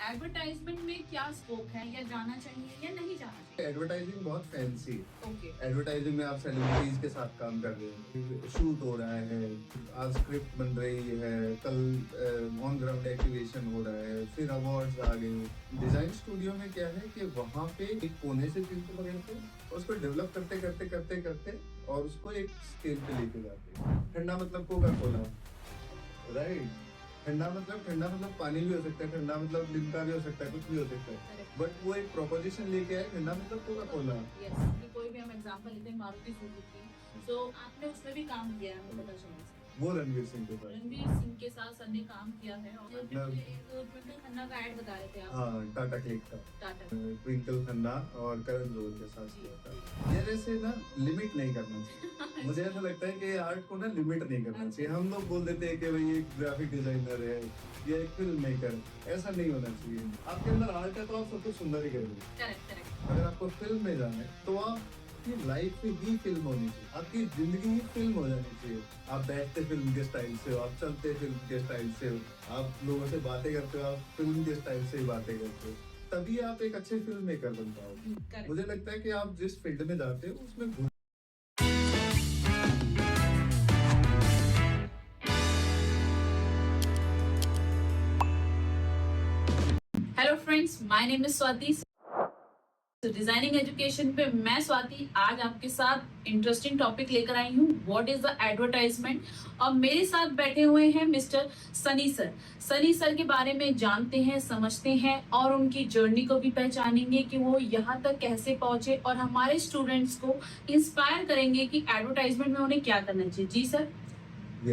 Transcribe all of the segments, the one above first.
Advertisement में क्या scope है, या जाना चाहिए या नहीं जाना चाहिए? एडवर्टाइजिंग बहुत फैंसी है। ओके। एडवर्टाइजिंग में आप सेलिब्रिटीज के साथ काम कर रहे हो, शूट हो रहा है, आज स्क्रिप्ट बन रही है, कल ऑन ग्राउंड एक्टिवेशन हो रहा है, फिर अवार्ड्स आ गए। डिजाइन स्टूडियो में क्या है कि वहाँ पे एक कोने से चीज को पकड़ते हैं, उसको डेवलप करते करते करते करते और उसको एक स्केल पे लेके जाते हैं। ठंडा मतलब कोका कोला, राइट। ठंडा मतलब पानी भी हो सकता है, ठंडा मतलब लिम्का भी हो सकता है, कुछ भी हो सकता है, बट वो एक प्रोपोजिशन लेके आए, ठंडा मतलब कोका कोला। यस, कि कोई भी हम एग्जांपल लेते हैं मारुति सुजुकी, तो आपने उसमें भी काम किया है, हमें पता चला। वो रणवीर सिंह के साथ, रणवीर सिंह के साथ सर ने काम किया है। और मतलब एक ट्विंकल खन्ना का ऐड बता रहे थे आप। हाँ, टाटा क्लिक का टाटा। ट्विंकल खन्ना और करण जोहर के साथ किया था। यार ऐसे ना लिमिट नहीं करना चाहिए। मुझे ऐसा लगता है कि आर्ट को ना लिमिट नहीं करना चाहिए। हम लोग बोल देते हैं कि भाई एक ग्राफिक डिजाइनर है या एक फिल्म मेकर, ऐसा नहीं होना चाहिए। आपके अंदर आर्ट है तो आप सब कुछ सुंदर ही करेंगे। Correct correct. अगर आपको फिल्म में जाना है तो आपकी लाइफ में ही फिल्म होनी चाहिए, आपकी जिंदगी ही फिल्म हो जानी चाहिए। आप बैठते फिल्म के स्टाइल से हो, आप चलते फिल्म के स्टाइल से हो, आप लोगों से बातें करते हो, आप फिल्म के स्टाइल से ही बातें करते हो, तभी आप एक अच्छे फिल्म मेकर बन पाओगे। मुझे लगता है कि आप जिस फील्ड में जाते हो उसमें hello friends, my name is Swati. Designing education पे मैं स्वाति आज आपके साथ इंटरेस्टिंग टॉपिक लेकर आई हूँ, व्हाट इज द एडवर्टाइजमेंट। और मेरे साथ बैठे हुए हैं mister Sunny sir. Sunny sir के बारे में जानते हैं, समझते हैं और उनकी जर्नी को भी पहचानेंगे कि वो यहाँ तक कैसे पहुंचे, और हमारे स्टूडेंट्स को इंस्पायर करेंगे कि एडवर्टाइजमेंट में उन्हें क्या करना चाहिए। जी सर।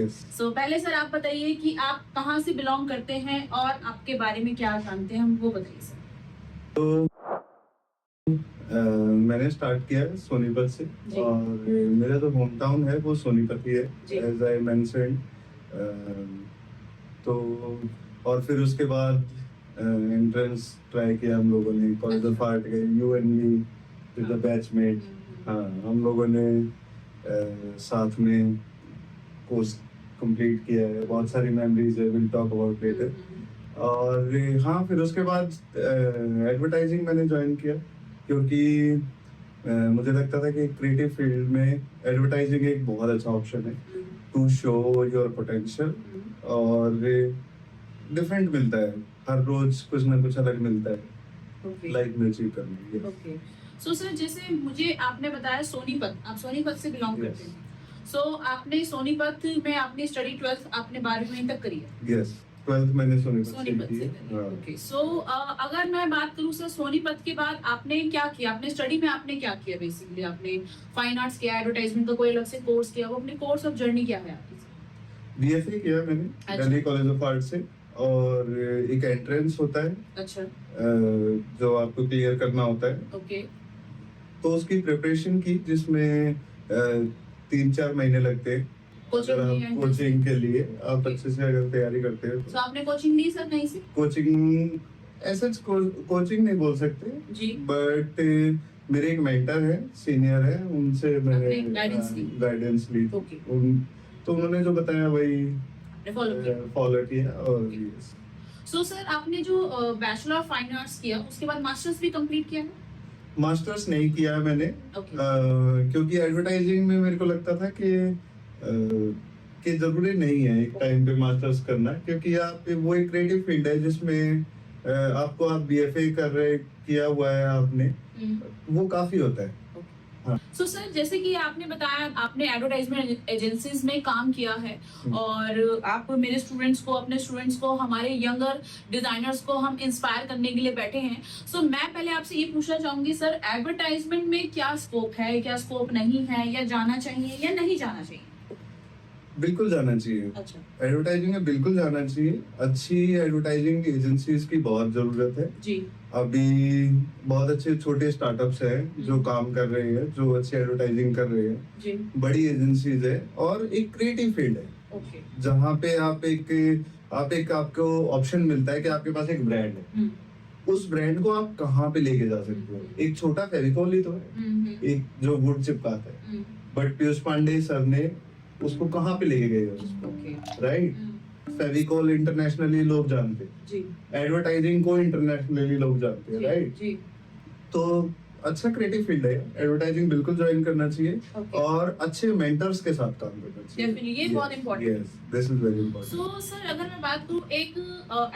सो पहले सर आप बताइए कि आप कहाँ से बिलोंग करते हैं और आपके बारे में क्या जानते हैं, हम वो बताइए सर। तो मैंने स्टार्ट किया सोनीपत से, और मेरा जो होम टाउन है वो सोनीपत ही है, एज आई मेंशन्ड। तो और फिर उसके बाद एंट्रेंस ट्राई किया हम लोगों ने, कॉलेज ऑफ आर्ट गए, you and me with the batchmate. हाँ, हम लोगों ने साथ में कोर्स कंप्लीट किया है, बहुत सारी मेमोरीज है, विल टॉक अबाउट लेटर। और हाँ, फिर उसके बाद एडवर्टाइजिंग मैंने ज्वाइन किया, क्योंकि मुझे लगता था कि क्रिएटिव फील्ड में एडवर्टाइजिंग एक बहुत अच्छा ऑप्शन है टू शो योर पोटेंशियल, और डिफरेंट मिलता है, हर रोज कुछ ना कुछ अलग मिलता है लाइफ में अचीव करने के लिए। सो सर, जैसे मुझे आपने बताया सोनीपत, आप सोनीपत से बिलोंग करते हैं। सो आपने सोनीपत में अपनी स्टडी 12th आपने 12वीं तक करी है? यस, 12th मैंने सोनीपत से से की। ओके। सो अगर मैं बात करूं सर, सोनीपत के बाद आपने क्या किया, आपने स्टडी में आपने क्या किया? बेसिकली आपने फाइन आर्ट्स किया, एडवर्टाइजमेंट का कोई अलग से कोर्स किया, वो अपने कोर्स ऑफ जर्नी क्या है आपकी? बीएससी किया मैंने दिल्ली कॉलेज ऑफ आर्ट से, और एक एंट्रेंस होता है, अच्छा, जो आपको क्लियर करना होता है। ओके। तो उसकी प्रिपरेशन की, जिसमें 3-4 महीने लगते हैं। कोचिंग के लिए आप अच्छे से अगर तैयारी करते हो तो आपने कोचिंग ली सर कहीं से? कोचिंग ऐसा कोचिंग नहीं बोल सकते जी, बट मेरे एक मेंटर है, सीनियर है, उनसे मैंने गाइडेंस ली। तो उन्होंने जो बताया वही फॉलो किया। और सो सर, आपने जो बैचलर ऑफ फाइन आर्ट्स किया, उसके बाद मास्टर्स भी कंप्लीट किया ना? मास्टर्स नहीं किया मैंने, क्योंकि एडवर्टाइजिंग में मेरे को लगता था कि जरूरी नहीं है एक टाइम पे मास्टर्स करना, क्योंकि आप वो एक क्रिएटिव फील्ड है जिसमें आपको, आप बीएफए कर रहे, किया हुआ है आपने, वो काफी होता है। सो सर, जैसे कि आपने बताया आपने एडवर्टाइजमेंट एजेंसीज में काम किया है, और आप मेरे स्टूडेंट्स को, अपने स्टूडेंट्स को, हमारे यंगर डिजाइनर्स को हम इंस्पायर करने के लिए बैठे हैं। सो मैं पहले आपसे ये पूछना चाहूंगी सर, एडवर्टाइजमेंट में क्या स्कोप है, क्या स्कोप नहीं है, या जाना चाहिए या नहीं जाना चाहिए? बिल्कुल जाना चाहिए। अच्छा, एडवर्टाइजिंग में बिल्कुल जाना चाहिए। अच्छी एडवर्टाइजिंग एजेंसीज की बहुत जरूरत है जी। अभी बहुत अच्छे छोटे स्टार्टअप्स हैं जो काम कर रहे हैं, जो अच्छी एडवर्टाइजिंग कर रहे हैं जी। बड़ी एजेंसीज है, और एक क्रिएटिव फील्ड है। ओके। जहाँ पे आपको ऑप्शन मिलता है कि आपके पास एक ब्रांड है, उस ब्रांड को आप कहाँ पे लेके जा सकते हो। एक छोटा फेविकोल ही तो है, एक जो वुड चिपकाता है, बट पीयूष पांडे सर ने उसको कहाँ पे लेके गए, राइट। फेविकॉल इंटरनेशनली लोग जानते हैं, जी एडवर्टाइजिंग को इंटरनेशनली लोग जानते हैं, जी राइट? जी तो अच्छा क्रिएटिव फील्ड है, एडवर्टाइजिंग बिल्कुल ज्वाइन करना चाहिए ओके और अच्छे मेंटर्स के साथ काम करना चाहिए। डेफिनेटली ये बहुत इम्पोर्टेंट है। Yes, this is very important. So sir अगर मैं बात करूँ एक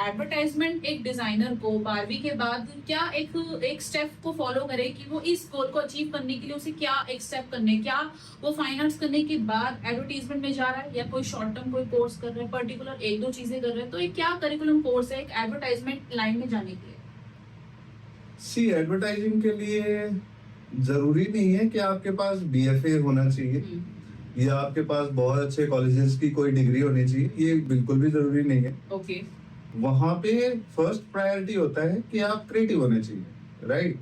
एडवर्टाइजमेंट एक डिजाइनर को 12वीं के बाद क्या एक स्टेप को फॉलो करे कि वो इस गोल को अचीव करने के लिए उसे क्या एक स्टेप करने, क्या वो फाइन आर्ट्स करने के बाद एडवर्टाइजमेंट में जा रहा है या कोई शॉर्ट टर्म कोई कोर्स कर रहा है, पर्टिकुलर एक दो चीजें कर रहा है, तो ये क्या करिकुलम कोर्स है एक एडवर्टाइजमेंट लाइन में जाने के लिए? सी एडवर्टाइजिंग के लिए जरूरी नहीं है कि आपके पास बीएफए होना चाहिए या आपके पास बहुत अच्छे कॉलेजेस की कोई डिग्री होनी चाहिए, ये बिल्कुल भी जरूरी नहीं है। ओके वहां पे फर्स्ट प्रायोरिटी होता है कि आप क्रिएटिव होने चाहिए, राइट?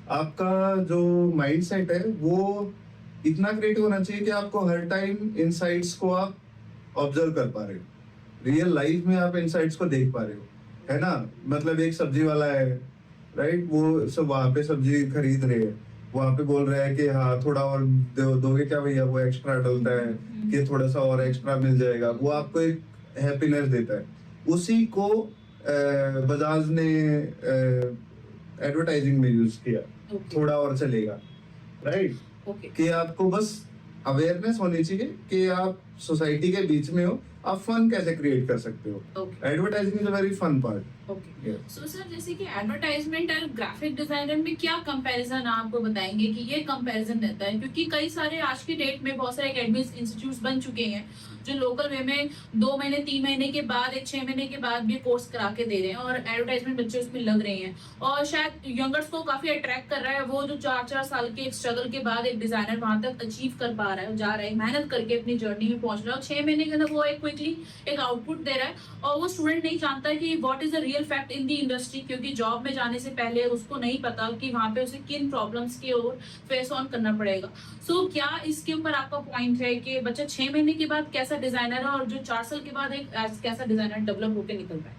आपका जो माइंडसेट है वो इतना क्रिएटिव होना चाहिए कि आपको हर टाइम इनसाइट्स को आप ऑब्जर्व कर पा रहे हो, रियल लाइफ में आप इनसाइट्स को देख पा रहे हो, है ना? मतलब एक सब्जी वाला है, राइट? वो सब वहां पे सब्जी खरीद रहे हैं, वहां पे बोल रहा है कि हाँ थोड़ा और दोगे क्या भैया, वो एक्स्ट्रा डलता है कि थोड़ा सा और एक्स्ट्रा मिल जाएगा, वो आपको एक हैप्पीनेस देता है। उसी को बजाज ने एडवर्टाइजिंग में यूज किया, ओके थोड़ा और चलेगा, राइट? ओके कि आपको बस अवेयरनेस होनी चाहिए कि आप सोसाइटी के बीच में हो, आप फन कैसे क्रिएट कर सकते हो। Okay advertising is a very fun part. Okay so sir जैसे कि एडवर्टाइजमेंट और ग्राफिक डिजाइनर में क्या कंपैरिजन आपको बताएंगे कि ये कंपैरिजन रहता है, क्योंकि कई सारे आज की डेट में बहुत सारे एकेडमिक इंस्टीट्यूट्स बन चुके हैं जो लोकल वे में 2 महीने 3 महीने के बाद 6 महीने के बाद भी कोर्स करा के दे रहे हैं और एडवर्टाइजमेंट बच्चे उसमें लग रहे हैं और शायद यंगर्स को काफी अट्रैक्ट कर रहा है, वो जो 4-4 साल के एक स्ट्रगल के बाद एक डिजाइनर वहां तक अचीव कर पा रहा है, जा रहा है, मेहनत करके अपनी जर्नी में पहुंच रहा है और 6 महीने के अंदर वो एक क्विकली एक आउटपुट दे रहा है और वो स्टूडेंट नहीं जानता कि what is the real fact in the industry, क्योंकि जॉब में जाने से पहले उसको नहीं पता कि वहां पे उसे किन प्रॉब्लम्स की ओर फेस ऑन करना पड़ेगा। सो क्या इसके ऊपर आपका पॉइंट है कि बच्चा 6 महीने के बाद कैसा डिजाइनर है और जो 4 साल के बाद एक कैसा डिजाइनर डेवलप होकर निकल रहा है?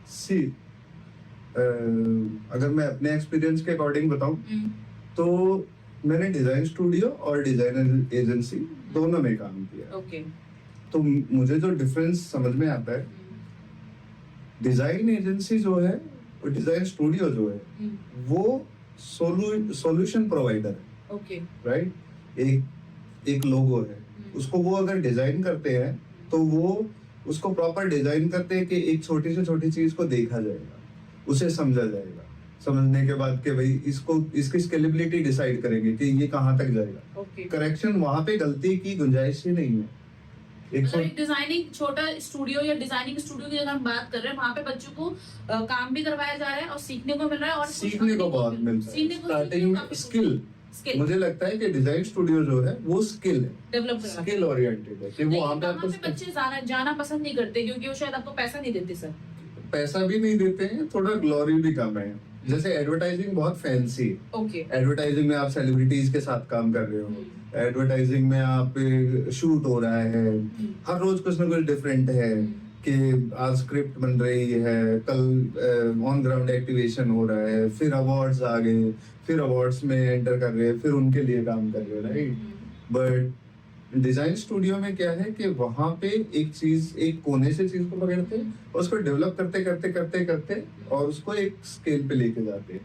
सी अगर मैं अपने एक्सपीरियंस के अकॉर्डिंग बताऊं तो मैंने डिजाइन स्टूडियो और डिजाइनर एजेंसी दोनों में काम किया। ओके तो मुझे जो डिफरेंस समझ में आता है, डिजाइन एजेंसी जो है और डिजाइन स्टूडियो जो है वो सॉल्यूशन प्रोवाइडर है, ओके राइट? एक लोगो है, उसको वो अगर डिजाइन करते हैं तो वो उसको प्रॉपर डिजाइन करते हैं कि एक छोटी से छोटी चीज को देखा जाएगा, उसे समझा जाएगा, समझने के बाद कि भाई इसकी स्केलेबिलिटी डिसाइड करेंगे कि ये कहाँ तक जाएगा। ओके करेक्शन वहां पे गलती की गुंजाइश ही नहीं है। मतलब डिजाइनिंग छोटा स्टूडियो या डिजाइनिंग स्टूडियो की अगर हम बात कर रहे हैं वहाँ पे बच्चों को काम भी करवाया जा रहा है और सीखने को मिल रहा है और सीखने को बहुत मिलता है, सीखने को स्टार्टिंग काफी स्किल। स्किल मुझे लगता है कि डिजाइन स्टूडियो जो है वो स्किल है, डेवलप कर रहा है। स्किल ओरिएंटेड है कि वो वहां पे वहाँ आपको पे बच्चे जाना पसंद नहीं करते क्योंकि वो शायद आपको पैसा नहीं देते सर। पैसा भी नहीं देते हैं, थोड़ा ग्लोरी भी कम है। जैसे एडवर्टाइजिंग बहुत फैंसी है, ओके एडवर्टाइजिंग में आप सेलिब्रिटीज के साथ काम कर रहे हो, एडवर्टाइजिंग में आप शूट हो रहा है, हर रोज कुछ ना कुछ डिफरेंट है कि आज स्क्रिप्ट बन रही है, कल ऑन ग्राउंड एक्टिवेशन हो रहा है, फिर अवार्ड्स आ गए, फिर अवार्ड्स में एंटर कर रहे हैं, फिर उनके लिए काम कर रहे हैं, राइट? बट डिजाइन स्टूडियो में क्या है कि वहां पे एक कोने से चीज को पकड़ते हैं और उसको डेवलप करते और उसको एक स्केल पे लेके जाते हैं,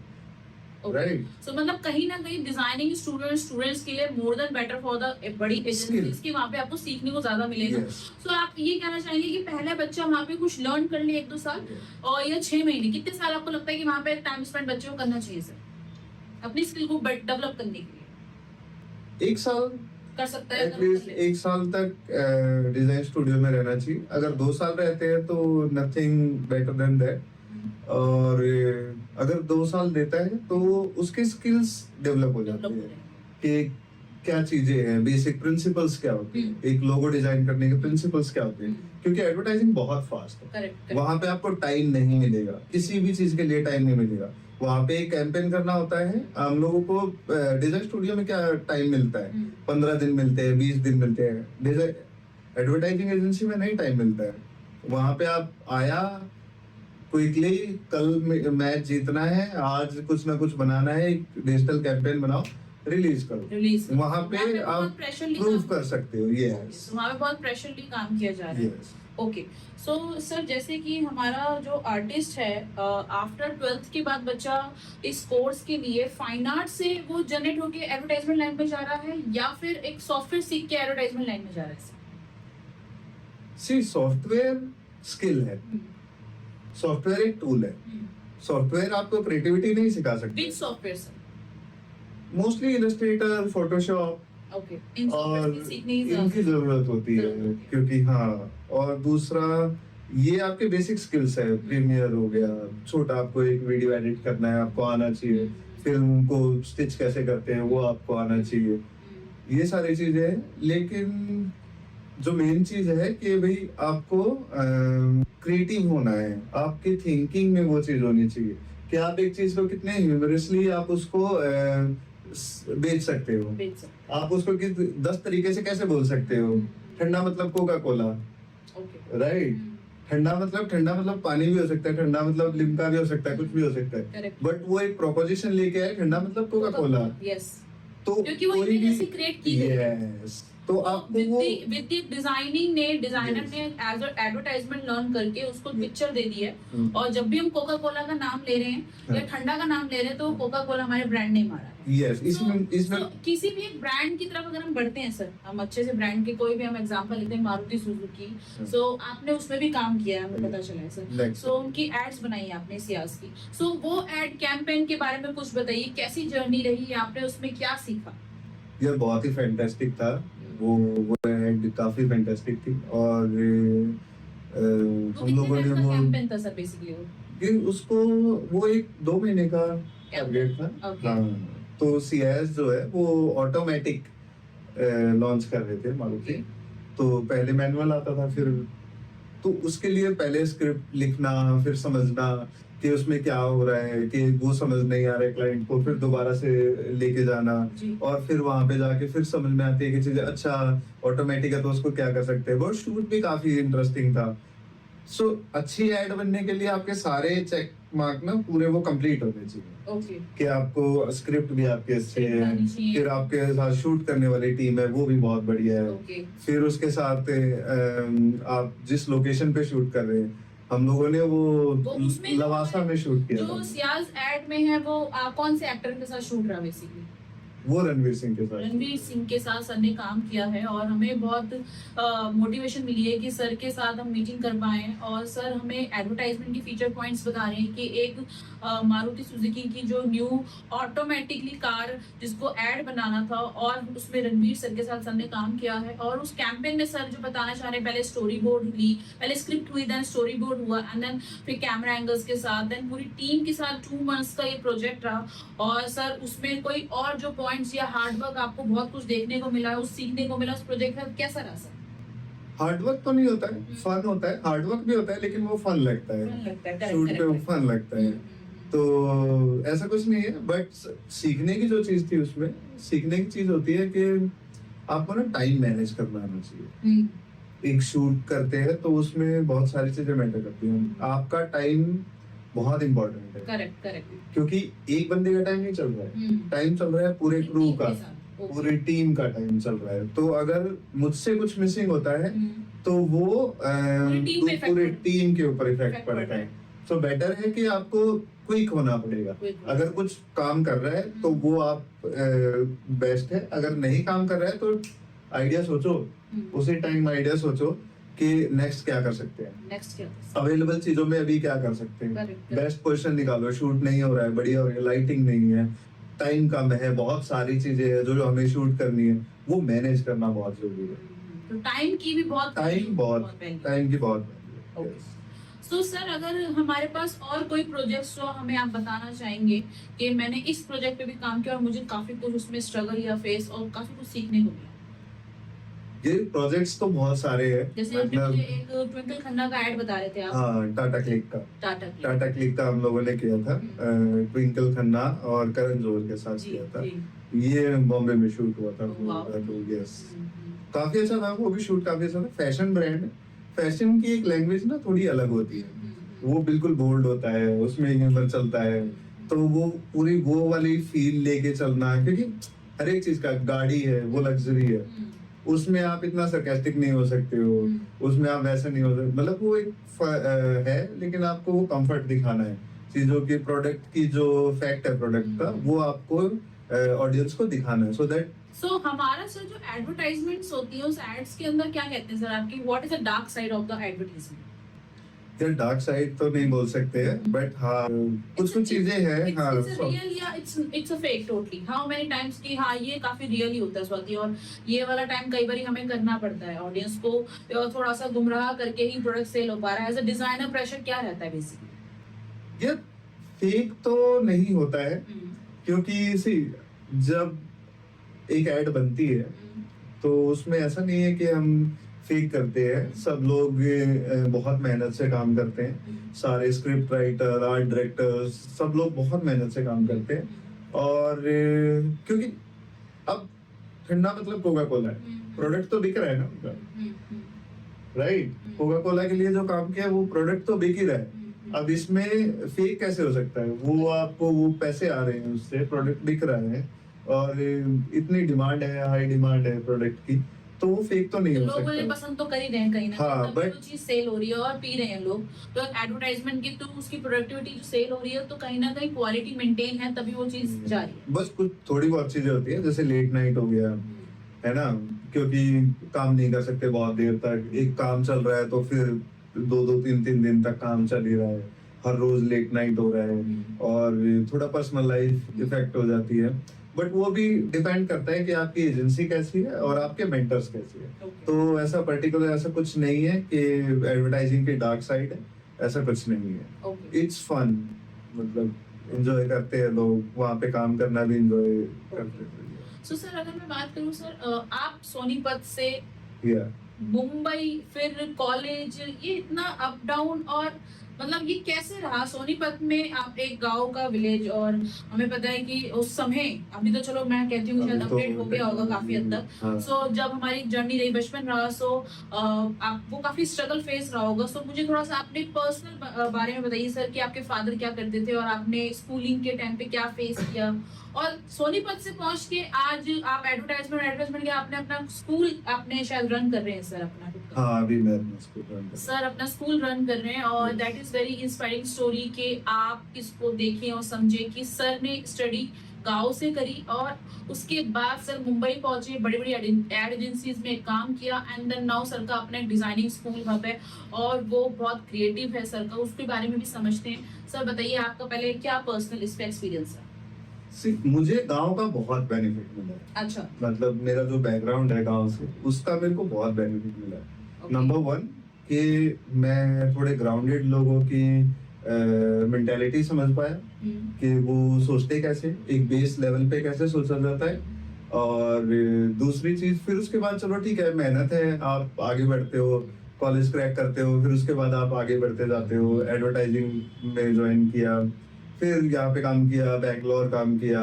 राइट? सो मतलब कहीं ना कहीं डिजाइनिंग स्टूडेंट्स के लिए more than better for the बड़ी एजेंसीज की वहाँ पे आपको सीखने को ज्यादा मिलेगा। Yes. सो आप ये कहना चाहेंगे कि पहले बच्चा वहाँ पे कुछ लर्न कर ले 1-2 साल और या 6 महीने, कितने साल आपको लगता है कि वहाँ पे टाइम स्पेंड बच्चे को करना चाहिए सर अपनी स्किल को डेवलप करने के लिए? 1 साल कर सकता है एटलीस्ट 1 साल तक डिजाइन स्टूडियो में रहना चाहिए। अगर 2 साल रहते हैं तो नथिंग बेटर देन दैट। और अगर 2 साल देता है तो उसके स्किल्स डेवलप हो जाते हैं कि क्या चीजें हैं, बेसिक प्रिंसिपल्स क्या होते हैं, एक लोगो डिजाइन करने के प्रिंसिपल्स क्या होते हैं, क्योंकि एडवर्टाइजिंग बहुत फास्ट है। करेक्ट वहां पे आपको टाइम नहीं मिलेगा, किसी भी चीज के लिए टाइम नहीं मिलेगा। वहां पे एक कैंपेन करना होता है, हम लोगों को डिजाइन स्टूडियो में क्या टाइम मिलता है, 15 दिन मिलते हैं, 20 दिन मिलते हैं। एडवर्टाइजिंग एजेंसी में नहीं टाइम मिलता है। वहां पे आप आया क्विकली, कल मैच जीतना है, आज कुछ ना कुछ बनाना है, डिजिटल कैंपेन बनाओ, रिलीज करो। वहां पे आप प्रूव कर सकते हो। ये वहाँ पे बहुत प्रेशरली काम किया जा रहा है। ओके। सो सर जैसे कि हमारा जो आर्टिस्ट है आफ्टर 12th के बाद बच्चा इस कोर्स के लिए फाइन आर्ट से वो जनरेट होके एडवर्टाइजमेंट लाइन में जा रहा है या फिर एक सॉफ्टवेयर सीख के एडवर्टाइजमेंट लाइन में जा रहा है? सी सॉफ्टवेयर स्किल है, सॉफ्टवेयर एक टूल है। सॉफ्टवेयर आपको क्रिएटिविटी नहीं सिखा सकते। Which software sir? Mostly illustrator, Photoshop okay, इन और सॉफ्टवेयर की सीखने की इनकी जरूरत होती है, जरूरत होती है। क्योंकि हाँ। और दूसरा ये आपके बेसिक स्किल्स है। प्रीमियर हो गया, छोटा आपको एक वीडियो एडिट करना है आपको आना चाहिए, फिल्म को स्टिच कैसे करते हैं वो आपको आना चाहिए, ये सारी चीजें हैं। लेकिन जो मेन चीज है कि भाई आपको क्रिएटिव होना है, आपकी थिंकिंग में वो चीज होनी चाहिए कि आप एक चीज को कितने ह्यूमरसली आप उसको बेच सकते हो। बेच सकते आप उसको किस 10 तरीके से कैसे बोल सकते हो। ठंडा मतलब कोका कोला, ओके, राइट। ठंडा मतलब पानी भी हो सकता है, ठंडा मतलब लिम्का भी हो सकता है, कुछ भी हो सकता है। करेक्ट। बट वो एक प्रोपोजिशन लेके आए, ठंडा मतलब कोका कोला। यस, तो क्योंकि वो कोई इमेज भी क्रिएट की गई है। यस, तो आपको वो विद डिजाइनिंग ने डिजाइनर Yes. ने एज एडवर्टाइजमेंट लर्न करके उसको पिक्चर दे दी है। हम्म। और जब भी हम कोका कोला का नाम ले रहे हैं या ठंडा का नाम ले रहे हैं तो कोका कोला हमारे ब्रांड नेम आ रहा है। यस, इसमें किसी भी एक ब्रांड की तरफ अगर हम बढ़ते हैं सर, हम अच्छे से ब्रांड के कोई भी हम एग्जांपल लेते हैं, मारुति सुजुकी। सो आपने उसमें भी काम किया है, हमें पता चला है सर। Next. सो उनकी एड्स बनाई है आपने सियाज की। सो वो एड कैंपेन के बारे में कुछ बताइए, कैसी जर्नी रही, आपने उसमें क्या सीखा? ये बहुत ही फैंटास्टिक था। वो एड काफी फैंटास्टिक थी। और हम लोगों ने वो कैंपेन था सर बेसिकली वो? कि उसको वो एक 2 महीने का टारगेट था। Okay. हाँ, तो सीएस जो है वो ऑटोमेटिक लॉन्च कर रहे थे मारुति। तो पहले मैनुअल आता था, फिर तो उसके लिए पहले स्क्रिप्ट लिखना, फिर समझना कि उसमें क्या हो रहा है, कि वो समझ नहीं आ रहा है क्लाइंट को, फिर दोबारा से लेके जाना जी। और फिर वहां पे जाके फिर समझ में आती है कि चीजें अच्छा ऑटोमेटिक है तो उसको क्या कर सकते हैं। वो शूट भी काफी इंटरेस्टिंग था। सो अच्छी एड बनने के लिए आपके सारे चेक मार्क ना पूरे वो कंप्लीट होने चाहिए। ओके, कि आपको स्क्रिप्ट भी आपके अच्छे Script है, आनी चाहिए। फिर आपके साथ शूट करने वाली टीम है वो भी बहुत बढ़िया है। ओके, फिर उसके साथ आप जिस लोकेशन पे शूट कर रहे हैं, हम लोगों ने वो उसमें लवासा में शूट किया जो था। सियाज एड में है वो कौन से एक्टर के साथ शूट रहा बेसिकली? वो रणवीर सिंह के साथ। रणवीर सिंह के साथ सर ने काम किया है और हमें बहुत मोटिवेशन मिली है कि सर के साथ हम मीटिंग कर पाए। और सर हमें एडवर्टाइजमेंट की फीचर पॉइंट्स बता रहे हैं कि एक मारुति सुजुकी की जो न्यू ऑटोमेटिकली कार जिसको ऐड बनाना था और उसमें रणवीर सर के साथ सर ने काम किया है। और उस कैंपेन में सर जो बताना चाह रहे हैं, पहले स्टोरी बोर्ड ली, पहले स्क्रिप्ट हुई, देन स्टोरी बोर्ड हुआ, एंड देन फिर कैमरा एंगल्स के साथ, देन पूरी टीम के साथ 2 मंथ्स का ये प्रोजेक्ट रहा। और सर उसमें कोई और जो पॉइंट्स या हार्डवर्क आपको बहुत कुछ देखने को मिला, उस सीखने को मिला उस प्रोजेक्ट में, कैसा रहा सर? हार्डवर्क तो नहीं होता है, फन होता है। हार्डवर्क भी होता है लेकिन वो फन लगता है, फन लगता है, शूट पे वो फन लगता है। तो ऐसा कुछ नहीं है। बट सीखने की जो चीज थी उसमें, सीखने की चीज होती है कि आपको ना टाइम मैनेज करना आना चाहिए। एक शूट करते हैं तो उसमें बहुत सारी चीजें मैटर करती हैं। आपका टाइम बहुत इंपॉर्टेंट है, करेक्ट करेक्ट। क्योंकि एक बंदे का टाइम नहीं चल रहा है, टाइम चल रहा है पूरे क्रू का, पूरी टीम का टाइम चल रहा है। तो अगर मुझसे कुछ मिसिंग होता है तो वो पूरे टीम के ऊपर इफेक्ट पड़ता है। तो बेटर है कि आपको क्विक होना पड़ेगा। अगर कुछ काम कर रहा है तो वो आप बेस्ट है, अगर नहीं काम कर रहा है तो आइडिया सोचो, उसी टाइम आइडिया सोचो कि नेक्स्ट क्या कर सकते हैं, नेक्स्ट क्या अवेलेबल चीजों में अभी क्या कर सकते हैं, Correct. बेस्ट पोजीशन निकालो। शूट नहीं हो रहा है, बढ़िया हो रही है, लाइटिंग नहीं है, टाइम कम है, बहुत सारी चीजें हैं जो हमें शूट करनी है, वो मैनेज करना बहुत जरूरी है। तो टाइम की भी बहुत टाइम की बहुत ओके। सो सर अगर हमारे पास और कोई प्रोजेक्ट्स जो हमें आप बताना चाहेंगे कि मैंने इस प्रोजेक्ट पे भी काम किया और मुझे काफी कुछ उसमें स्ट्रगल या फेस और काफी कुछ सीखने को मिला। ये प्रोजेक्ट्स तो बहुत सारे हैं, जैसे आपने मुझे एक ट्विंकल खन्ना का ऐड बता रहे थे आप। हाँ, टाटा क्लिक का टाटा क्लिक का हम लोगों ने किया था। ट्विंकल खन्ना और करण जोहर के साथ किया था। ये बॉम्बे में शूट हुआ था। तो यस, काफी अच्छा था वो भी शूट, काफी अच्छा था। फैशन ब्रांड है, फैशन की एक लैंग्वेज ना थोड़ी अलग होती है, वो बिल्कुल बोल्ड होता है, उसमें ह्यूमर चलता है। तो वो पूरी वो वाली फील लेके चलना, क्योंकि हर एक चीज का गाड़ी है वो लग्जरी है, उसमें आप इतना सरकास्टिक नहीं हो सकते हो, उसमें आप वैसे नहीं हो सकते, मतलब वो एक है, लेकिन आपको वो कंफर्ट दिखाना है चीजों की, प्रोडक्ट की जो फैक्ट है प्रोडक्ट का, वो आपको ऑडियंस को दिखाना है, सो दैट सो हमारा सर जो एडवर्टाइजमेंट्स होती है उस एड्स के अंदर क्या कहते हैं सर आपकी, what is the dark side of the advertisement? यार डार्क साइड तो नहीं बोल सकते हैं, बट हाँ कुछ कुछ चीजें हैं। हाँ इट्स रियल या it's a fake totally? How many times कि हाँ ये काफी रियली होता है स्वाति, और ये वाला टाइम कई बार हमें करना पड़ता है ऑडियंस को थोड़ा सा गुमराह करके ही प्रोडक्ट सेल हो पा रहा है। एज अ डिजाइनर प्रेशर क्या रहता है बेसिकली? यार फेक तो नहीं होता है, क्योंकि सी जब एक ऐड बनती है तो उसमें ऐसा नहीं है कि हम फेक करते हैं, सब लोग बहुत मेहनत से काम करते हैं, सारे स्क्रिप्ट राइटर, आर्ट डायरेक्टर्स, सब लोग बहुत मेहनत से काम करते हैं। और क्योंकि अब ठंडा मतलब कोका कोला है, प्रोडक्ट तो बिक रहा है ना उनका, राइट? कोका कोला के लिए जो काम किया वो प्रोडक्ट तो बिक ही रहा है। अब इसमें फेक कैसे हो सकता है? वो आपको वो पैसे आ रहे हैं उससे, प्रोडक्ट बिक रहा है और इतनी डिमांड है, हाई डिमांड है प्रोडक्ट की, तो वो फेक तो नहीं हो लोग मुझे सकता। पसंद तो कर ही रहे हैं कहीं ना हाँ, कहीं, but- तो चीज सेल हो रही है और पी रहे हैं लोग, तो एडवर्टाइजमेंट की तो उसकी प्रोडक्टिविटी जो सेल हो रही है, तो कहीं ना कहीं क्वालिटी मेंटेन है तभी वो चीज जा रही है। बस कुछ थोड़ी बहुत चीजें होती है, जैसे लेट नाइट हो गया, है ना, क्योंकि काम नहीं कर सकते बहुत देर तक, एक काम चल रहा है तो फिर 2-2 3-3 दिन तक काम चल ही रहा है, हर रोज लेट नाइट हो रहा है, और थोड़ा पर्सनल लाइफ इफेक्ट हो जाती है। बट वो भी डिपेंड करता है कि आपकी एजेंसी कैसी है और आपके मेंटर्स कैसी है। तो ऐसा पर्टिकुलर ऐसा कुछ नहीं है कि एडवर्टाइजिंग की डार्क साइड है, ऐसा कुछ नहीं है। इट्स फन, मतलब एंजॉय करते हैं लोग, वहाँ पे काम करना भी एंजॉय करते हैं। सो सर अगर मैं बात करूं सर, आप सोनीपत से या मुंबई फिर कॉलेज, ये इतना अप डाउन, और मतलब ये कैसे रहा सोनीपत में? आप एक गांव का विलेज, और हमें पता है कि उस समय, अभी तो चलो मैं कहती हूँ शायद अभी तो अपडेट हो गया होगा काफी हद तक, हाँ। सो जब हमारी जर्नी रही, बचपन रहा, सो आप वो काफी स्ट्रगल फेस रहा होगा। सो मुझे थोड़ा सा अपने पर्सनल बारे में बताइए सर कि आपके फादर क्या करते थे और आपने स्कूलिंग के टाइम पे क्या फेस किया, और सोनीपत से पहुंच के आज आप एडवर्टाइजमेंट के आपने अपना स्कूल आपने शायद रन कर रहे हैं सर अपना खुद का। हाँ, अभी मैं अपना स्कूल रन कर रहा हूँ। सर अपना स्कूल रन कर रहे हैं, और that is very inspiring story कि आप इसको देखें और समझें कि सर ने स्टडी गांव से करी और उसके बाद सर मुंबई पहुंचे, बड़ी बड़ी एड एजेंसीज में काम किया, एंड देन नाउ सर का अपना एक डिजाइनिंग स्कूल हब है और वो बहुत क्रिएटिव है सर का, उसके बारे में भी समझते हैं। सर बताइए आपका पहले क्या पर्सनल इस पे एक्सपीरियंस है? मुझे गांव का बहुत बेनिफिट मिला है। अच्छा, मतलब मेरा जो बैकग्राउंड है गांव से, उसका मेरे को बहुत बेनिफिट मिला है। okay. नंबर 1 कि मैं थोड़े ग्राउंडेड लोगों की मेंटालिटी समझ पाया कि वो सोचते कैसे, एक बेस लेवल पे कैसे सोचा जाता है। और दूसरी चीज, फिर उसके बाद चलो ठीक है, मेहनत है, आप आगे बढ़ते हो, कॉलेज क्रैक करते हो, फिर उसके बाद आप आगे बढ़ते जाते हो, एडवर्टाइजिंग में ज्वाइन किया, फिर यहाँ पे काम किया, बैंगलोर काम किया,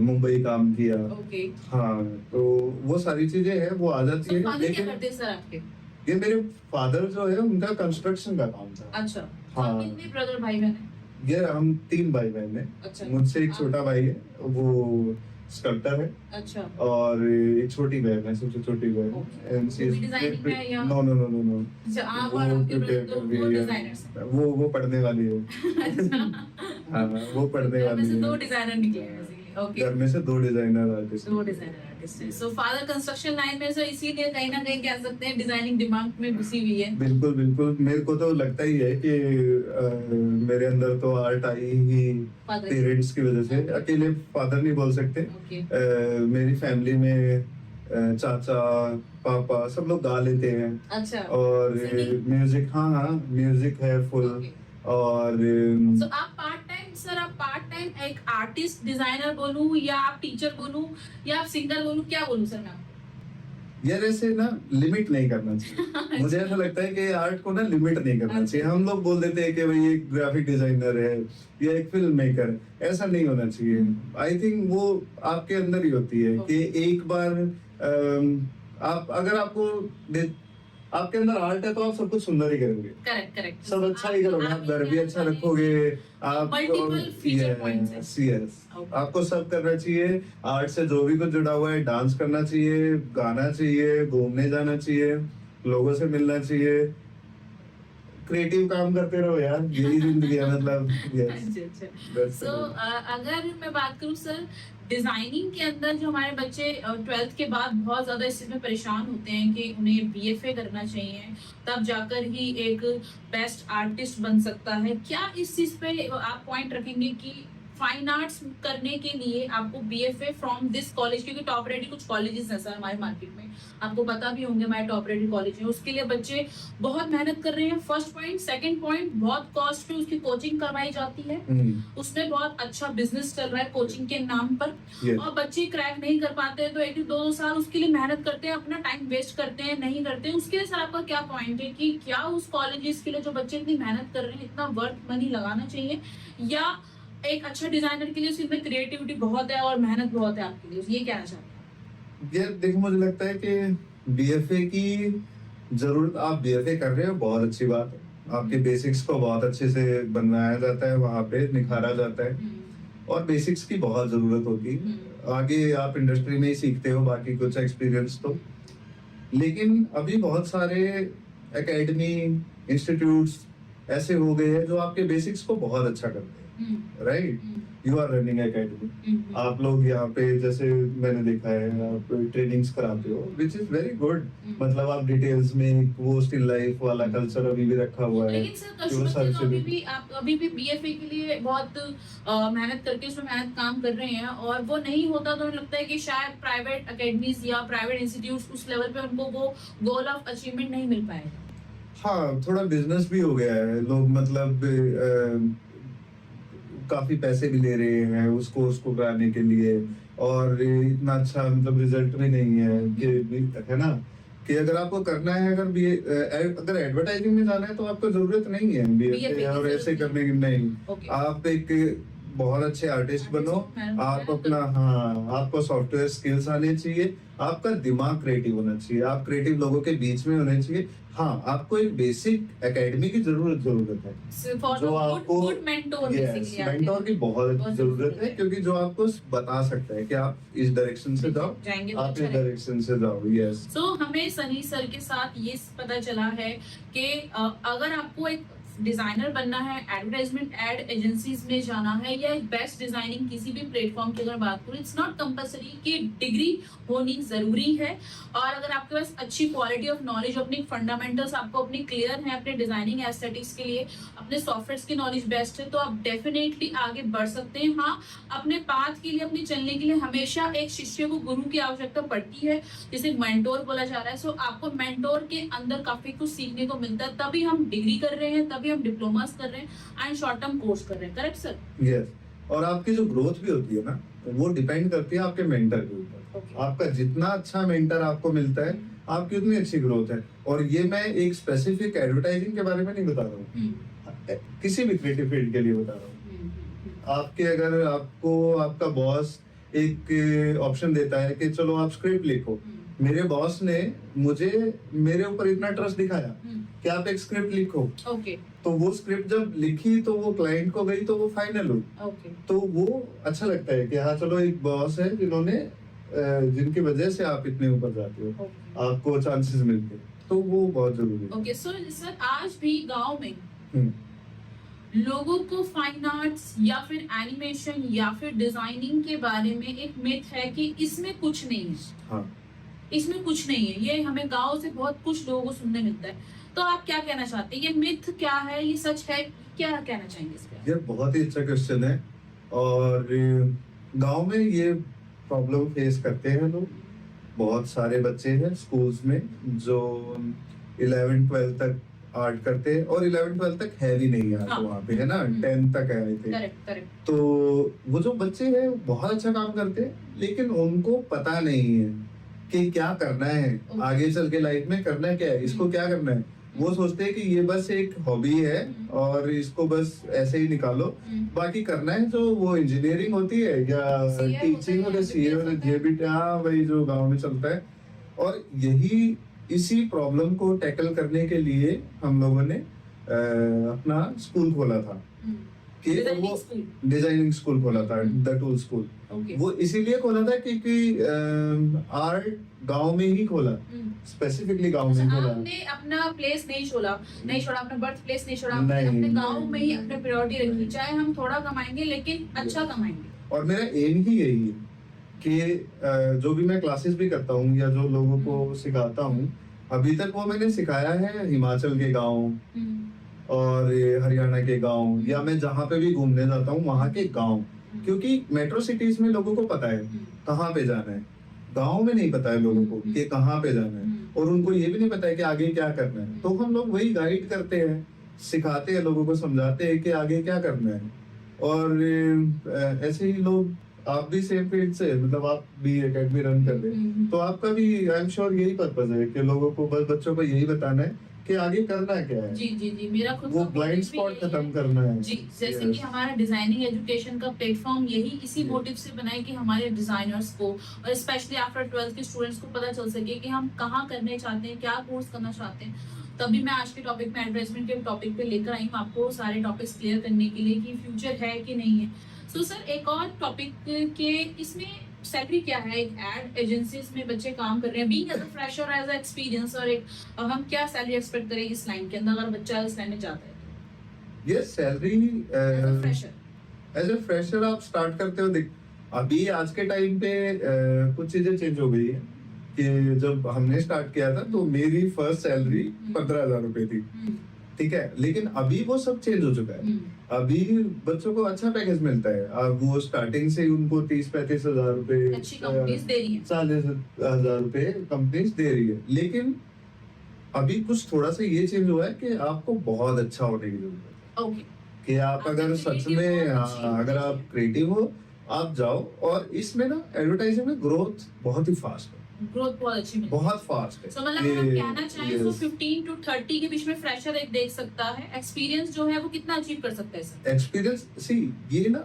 मुंबई काम किया। ओके। हाँ, तो वो सारी चीजें हैं, वो आ जाती है। क्या लेकिन करते हैं सर आपके? ये मेरे फादर जो है, उनका कंस्ट्रक्शन का काम था। अच्छा, हाँ। तो कितने ब्रदर भाई बहन हैं? ये हम 3 भाई बहन हैं। अच्छा, मुझसे एक आप- छोटा भाई है, वो स्कल्प्टर है, अच्छा, और एक छोटी बहन है, सबसे छोटी बहन। Okay. And she is वो भी designing में है या- no no no no no अच्छा, आप वो और आपके prepare ब्रदर कर रही दो है। डिजाइनर्स हैं। वो पढ़ने वाली है। अच्छा, हाँ, वो पढ़ने घर में वाली से है। 2 डिजाइनर निकले हैं बेसिकली। ओके, घर में से 2 डिजाइनर आर्टिस्ट। 2 डिजाइनर आर्टिस्ट हैं। सो फादर कंस्ट्रक्शन लाइन में, सो इसीलिए कहीं ना कहीं कह सकते हैं डिजाइनिंग दिमाग में घुसी हुई है। बिल्कुल बिल्कुल, मेरे को तो लगता ही है कि मेरे अंदर तो art I he father, parents की वजह से। अकेले फादर नहीं बोल सकते। ओके, मेरी फैमिली में चाचा, पापा सब लोग गा लेते हैं, अच्छा, और Singing? म्यूजिक, हाँ म्यूजिक है फुल। ओके। और सो आप पार्ट टाइम एक आर्टिस्ट डिजाइनर बोलूं या आप टीचर बोलूं या आप सिंगर बोलूं, क्या बोलूं सर मैं? यार ऐसे ना लिमिट नहीं करना चाहिए। मुझे ऐसा लगता है कि आर्ट को ना लिमिट नहीं करना चाहिए। हम लोग बोल देते हैं कि भाई एक ग्राफिक डिजाइनर है या एक फिल्म मेकर है, ऐसा नहीं होना चाहिए। आई थिंक वो आपके अंदर ही होती है कि एक बार आप अगर आपको आपके अंदर आर्ट है तो आप सब कुछ सुंदर ही करोगे, करेक्ट करेक्ट सब अच्छा ही करोगे, आप घर भी अच्छा रखोगे, आप Multiple feature points हैं। Yes Okay. आपको सब करना चाहिए। आर्ट से जो भी कुछ जुड़ा हुआ है, डांस करना चाहिए, गाना चाहिए, घूमने जाना चाहिए, लोगों से मिलना चाहिए, क्रिएटिव काम करते रहो यार, यही जिंदगी है मतलब। यस अच्छा अच्छा सो अगर मैं बात करूँ सर डिजाइनिंग के अंदर जो हमारे बच्चे 12th के बाद बहुत ज्यादा इस चीज में परेशान होते हैं कि उन्हें बीएफए करना चाहिए तब जाकर ही एक बेस्ट आर्टिस्ट बन सकता है, क्या इस चीज पे आप पॉइंट रखेंगे कि फाइन आर्ट्स करने के लिए आपको बीएफए फ्रॉम दिस कॉलेज, क्योंकि टॉप रेडी कुछ कॉलेजेस हैं सर हमारे मार्केट में, आपको पता भी होंगे हमारे टॉप रेडी कॉलेज है, उसके लिए बच्चे बहुत मेहनत कर रहे हैं। फर्स्ट पॉइंट, सेकंड पॉइंट, बहुत कॉस्ट पे उसकी कोचिंग करवाई जाती है, उसमें बहुत अच्छा बिजनेस चल रहा है कोचिंग के नाम पर, और बच्चे क्रैक नहीं कर पाते हैं तो 1-2 साल उसके लिए मेहनत करते हैं, अपना टाइम वेस्ट करते हैं, नहीं करते हैं। उसके लिए सर आपका क्या पॉइंट है कि क्या उस कॉलेजेस के लिए जो बच्चे इतनी मेहनत कर रहे हैं इतना वर्थ मनी लगाना चाहिए, या एक अच्छा डिजाइनर के लिए उसमें क्रिएटिविटी बहुत है और मेहनत बहुत है आपके लिए, ये कहना चाहते हैं? ये देखो मुझे लगता है कि बीएफए की जरूरत, आप बीएफए कर रहे हो बहुत अच्छी बात है, आपके बेसिक्स को बहुत अच्छे से बनाया जाता है, वहाँ पे निखारा जाता है, और बेसिक्स की बहुत जरूरत होती है, आगे आप इंडस्ट्री में ही सीखते हो बाकी कुछ एक्सपीरियंस तो। लेकिन अभी बहुत सारे एकेडमी इंस्टीट्यूट्स ऐसे हो गए हैं जो आपके बेसिक्स को बहुत अच्छा करते हैं, right. You are running academy, आप लोग यहाँ पे जैसे मैंने देखा है आप ट्रेनिंग्स कराते हो विच इज वेरी गुड, मतलब आप डिटेल्स में वो स्टिल लाइफ वाला कल्चर अभी भी रखा हुआ है। लेकिन सर कस्टमर तो अभी भी बीएफए के लिए बहुत मेहनत करके उसमें मेहनत काम कर रहे हैं, और वो नहीं होता तो लगता है कि शायद प्राइवेट एकेडमीज या प्राइवेट इंस्टीट्यूट उस लेवल पे उनको वो गोल ऑफ अचीवमेंट नहीं मिल पाएगा। हाँ, थोड़ा बिजनेस भी हो गया है, लोग मतलब काफी पैसे भी ले रहे हैं उसको कराने के लिए, और इतना अच्छा मतलब रिजल्ट भी नहीं है कि, है ना, कि अगर आपको करना है, अगर एडवर्टाइजिंग में जाना है तो आपको जरूरत नहीं है बीएफए और ऐसे करने की, नहीं। आप एक बहुत अच्छे आर्टिस्ट बनो, आप अपना, हाँ, आपको सॉफ्टवेयर स्किल्स आने चाहिए, आपका दिमाग क्रिएटिव होना चाहिए, आप क्रिएटिव लोगों के बीच में होने चाहिए। हाँ, आपको एक बेसिक एकेडमी की जरूरत है, जो आपको मेंटोर की बहुत जरूरत है, क्योंकि जो आपको बता सकता है कि आप इस डायरेक्शन से जाओ, आप इस डायरेक्शन से जाओ। यस। सो हमें सनी सर के साथ ये पता चला है कि अगर आपको एक डिजाइनर बनना है, एडवर्टाइजमेंट एड एजेंसीज में जाना है, या बेस्ट डिजाइनिंग किसी भी प्लेटफॉर्म की अगर बात करूं, इट्स नॉट कंपलसरी कि डिग्री होनी जरूरी है, और अगर आपके पास अच्छी क्वालिटी ऑफ नॉलेज, अपनी फंडामेंटल्स आपको अपनी क्लियर है अपने डिजाइनिंग एस्थेटिक्स के लिए, अपने सॉफ्टवेयर की नॉलेज बेस्ट है, तो आप डेफिनेटली आगे बढ़ सकते हैं। हाँ, अपने पाथ के लिए, अपने चलने के लिए हमेशा एक शिष्य को गुरु की आवश्यकता पड़ती है, जिसे मेंटोर बोला जा रहा है। सो आपको मेंटोर के अंदर काफी कुछ सीखने को मिलता है, तभी हम डिग्री कर रहे हैं, तभी हम डिप्लोमास कर रहे हैं एंड शॉर्ट टर्म कोर्स कर रहे हैं, करेक्ट सर? यस। और आपकी जो ग्रोथ भी होती है ना, वो डिपेंड करती है आपके मेंटर के ऊपर। आपका जितना अच्छा मेंटर आपको मिलता है, आपकी उतनी अच्छी ग्रोथ है। और ये मैं एक स्पेसिफिक एडवर्टाइजिंग के बारे में नहीं बता रहा हूँ, किसी भी क्रिएटिव फील्ड के लिए बता रहा हूँ। आपके अगर आपको आपका बॉस एक ऑप्शन देता है कि चलो आप स्क्रिप्ट लिखो, मेरे बॉस ने मेरे ऊपर इतना ट्रस्ट दिखाया कि आप एक स्क्रिप्ट लिखो, तो वो स्क्रिप्ट जब लिखी तो वो क्लाइंट को गई तो वो फाइनल हुई, तो वो अच्छा लगता है कि हाँ चलो एक बॉस है जिनकी वजह से आप इतने ऊपर जाते हो, आपको चांसेस मिलते हैं, तो वो बहुत जरूरी है। ओके सर आज भी गांव में लोगों को फाइन आर्ट्स या फिर एनिमेशन या फिर डिजाइनिंग के बारे में एक मिथ है कि इसमें कुछ नहीं है। हाँ, इसमें कुछ नहीं है, ये हमें गांव से बहुत कुछ लोगों को सुनने मिलता है, तो आप क्या कहना चाहते हैं, ये मिथ क्या है, ये सच है, क्या कहना चाहेंगे इस पे? ये बहुत ही अच्छा क्वेश्चन है, और गांव में ये प्रॉब्लम फेस करते हैं लोग। बहुत सारे बच्चे हैं स्कूल्स में जो 11th-12th तक आर्ट करते हैं, और 11th-12th तक है भी नहीं आर्ट, वहाँ पे है ना, 10th तक आए थे। करेक्ट। तो वो जो बच्चे हैं बहुत अच्छा काम करते हैं, लेकिन उनको पता नहीं है कि क्या करना है, आगे चल के लाइफ में करना क्या है, इसको क्या करना है। वो सोचते हैं कि ये बस एक हॉबी है और इसको बस ऐसे ही निकालो, बाकी करना है जो वो इंजीनियरिंग होती है या टीचिंग होता है, सीए होता है, जेबीटी, हाँ वही जो गांव में चलता है। और यही इसी प्रॉब्लम को टैकल करने के लिए हम लोगों ने अपना स्कूल खोला था कि डिजाइनिंग वो स्कूल। डिजाइनिंग स्कूल खोला था, hmm. The tool school. Okay. वो इसीलिए खोला था क्योंकि आर्ट गांव में ही खोला, स्पेसिफिकली गांव में ही खोला। आपने अपना प्लेस नहीं छोड़ा, अपना बर्थ प्लेस नहीं छोड़ा, नहीं, आपने अपने नहीं, गांव में ही अपने प्रायोरिटी रखी, नहीं। चाहे हम थोड़ा कमाएंगे लेकिन अच्छा कमाएंगे। और मेरा एम ही यही है कि जो भी मैं क्लासेस भी करता हूँ या जो लोगों को सिखाता हूँ, अभी तक वो मैंने सिखाया है हिमाचल के गांव और ये हरियाणा के गांव, या मैं जहाँ पे भी घूमने जाता हूँ वहाँ के गांव। क्योंकि मेट्रो सिटीज में लोगों को पता है कहाँ पे जाना है, गांव में नहीं पता है लोगों को कि कहाँ पे जाना है, और उनको ये भी नहीं पता है कि आगे क्या करना है। तो हम लोग वही गाइड करते हैं, सिखाते हैं, लोगों को समझाते हैं कि आगे क्या करना है। और ऐसे ही लोग, आप भी सेम फील्ड से, मतलब आप भी एकेडमी रन कर रहे हैं, तो आपका भी आई एम श्योर यही पर्पस है कि लोगों को, बस बच्चों को यही बताना है कि आगे करना क्या है। जी जी जी, मेरा खुद वो का ब्लाइंड motive भी स्पॉट यही है। खत्म करना है। जी, जैसे Yes. कि हमारा डिजाइनिंग एजुकेशन का प्लेटफॉर्म यही इसी Yes. मोटिव से बना है कि हमारे डिजाइनर्स को और स्पेशली आफ्टर 12th के स्टूडेंट्स को पता चल सके कि हम कहाँ करने चाहते हैं, क्या कोर्स करना चाहते हैं। तभी मैं आज के टॉपिक में एडवर्टाइजमेंट के टॉपिक पे लेकर आई हूँ आपको सारे टॉपिक्स क्लियर करने के लिए कि फ्यूचर है कि नहीं है। सो सर, एक और टॉपिक के इसमें सैलरी क्या है, एक एड एजेंसीज में बच्चे काम कर रहे हैं, being as a fresher, as a experience, और एक हम क्या सैलरी एक्सपेक्ट करें इस लाइन के अंदर अगर बच्चा इस लाइन में जाता है ये salary as a fresher? As a fresher आप स्टार्ट करते हो, देख अभी आज के टाइम पे कुछ चीजें चेंज हो गई है कि जब हमने स्टार्ट किया था तो मेरी फर्स्ट सैलरी 15,000 रुपए थी, ठीक है। लेकिन अभी वो सब चेंज हो चुका है। अभी बच्चों को अच्छा पैकेज मिलता है, अब वो स्टार्टिंग से ही उनको 30-35 हजार रुपए, अच्छी कंपनीज दे रही है, 40,000 रुपए कंपनीज दे रही है। लेकिन अभी कुछ थोड़ा सा ये चेंज हुआ है कि आपको बहुत अच्छा होने की जरूरत है। ओके। कि आप अगर सच में, हाँ, अगर आप क्रिएटिव हो, आप जाओ। और इसमें ना एडवर्टाइजिंग में ग्रोथ बहुत ही फास्ट है, ग्रोथ बहुत अच्छी मिली, बहुत फास्ट है। तो मतलब हम ये- कहना चाहें तो yes. 15 to 30 के बीच में फ्रेशर एक देख सकता है, एक्सपीरियंस जो है वो कितना अचीव कर सकता है सर? एक्सपीरियंस, सी ये ना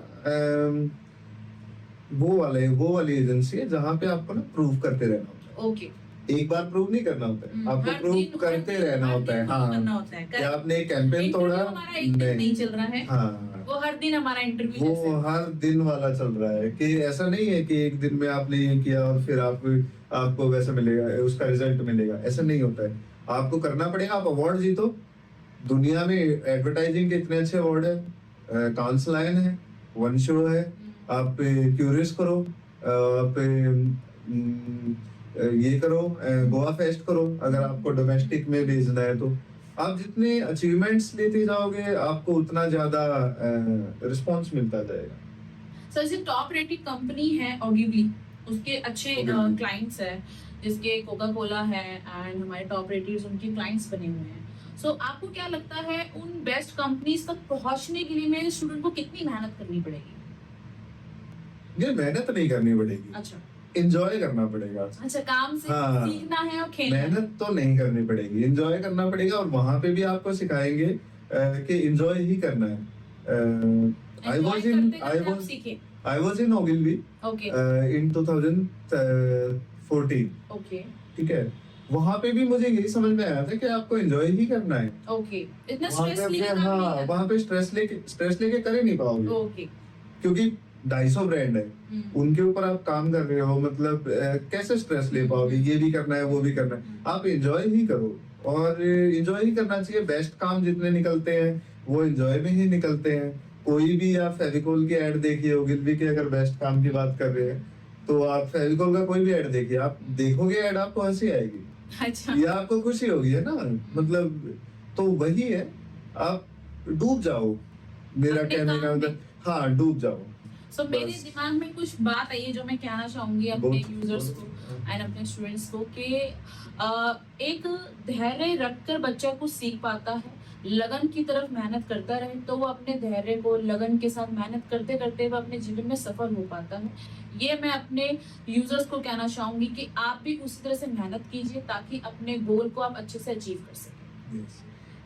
वो वाली एजेंसी है जहाँ पे आपको ना प्रूव करते रहना होता है। ओके। एक बार प्रूव नहीं करना होता है, आपको प्रूव करते रहना होता है। हाँ, कि आपने एक कैंपेन तोड़ा, हमारा एक दिन नहीं चल रहा है, हाँ, वो हर दिन हमारा इंटरव्यू वो जैसे हर दिन वाला चल रहा है। कि ऐसा नहीं है कि एक दिन में आपने ये किया और फिर आपको वैसा मिलेगा, उसका रिजल्ट मिलेगा, ऐसा नहीं होता है। आपको करना पड़ेगा, आप अवार्ड जीतो। दुनिया में एडवर्टाइजिंग के इतने अच्छे अवार्ड है, कांस लायन है, वन शो है, आप क्यूरियस करो, आप ये करो, गोवा फेस्ट करो, अगर आपको डोमेस्टिक में भेजना है तो। आप जितने अचीवमेंट्स लेते जाओगे आपको उतना ज्यादा रिस्पॉन्स मिलता जाएगा। सर, जैसे टॉप रेटेड कंपनी है ऑगिवली, उसके अच्छे Ogilvy। क्लाइंट्स है, जिसके कोका कोला है एंड हमारे टॉप रेटेड उनके क्लाइंट्स बने हुए हैं। सो आपको क्या लगता है उन बेस्ट कंपनीज तक पहुंचने के लिए मेरे स्टूडेंट को कितनी मेहनत करनी पड़ेगी? ये मेहनत नहीं करनी पड़ेगी, अच्छा एंजॉय करना पड़ेगा। अच्छा, काम से हाँ, सीखना है और खेलना है। मेहनत तो नहीं करनी पड़ेगी, एंजॉय करना पड़ेगा। और वहां पे भी आपको सिखाएंगे कि एंजॉय ही करना है। आई Enjoy वाज इन करते करते आप सीखे। I was in Ogilvy okay in 2014, okay ठीक है। वहां पे भी मुझे यही समझ में आया था कि आपको एंजॉय ही करना है। ओके, इतना वहां स्ट्रेस पे लेके अपने, काम हाँ, नहीं करना। वहां पे स्ट्रेस लेके कर ही नहीं पाओगे, ओके। क्योंकि 250 ब्रांड है, उनके ऊपर आप काम कर रहे हो, मतलब कैसे स्ट्रेस ले पाओगे? ये भी करना है, वो भी करना है। आप एंजॉय ही करो, और एंजॉय ही करना चाहिए। बेस्ट काम जितने निकलते हैं वो एंजॉय में ही निकलते हैं। कोई भी आप फेविकोल की ऐड देखिए, ओगिलवी के अगर बेस्ट काम की बात कर रहे हैं तो आप फेविकोल का कोई भी ऐड देखिए, आप देखोगे ऐड, आपको हंसी आएगी अच्छा, या आपको खुशी होगी, है ना? मतलब तो वही है, आप डूब जाओ, मेरा अपने कहने का काम मतलब, हाँ, डूब जाओ। सो मेरे बस। दिमाग में कुछ बात आई है जो मैं कहना चाहूंगी अपने बहुत- यूजर्स को एंड अपने स्टूडेंट्स को कि एक धैर्य रखकर बच्चा कुछ सीख पाता है, लगन की तरफ मेहनत करता रहे तो वो अपने धैर्य को लगन के साथ मेहनत करते करते वो अपने जीवन में सफल हो पाता है। ये मैं अपने यूजर्स को कहना चाहूंगी कि आप भी उसी तरह से मेहनत कीजिए ताकि अपने गोल को आप अच्छे से अचीव कर सकें। Yes.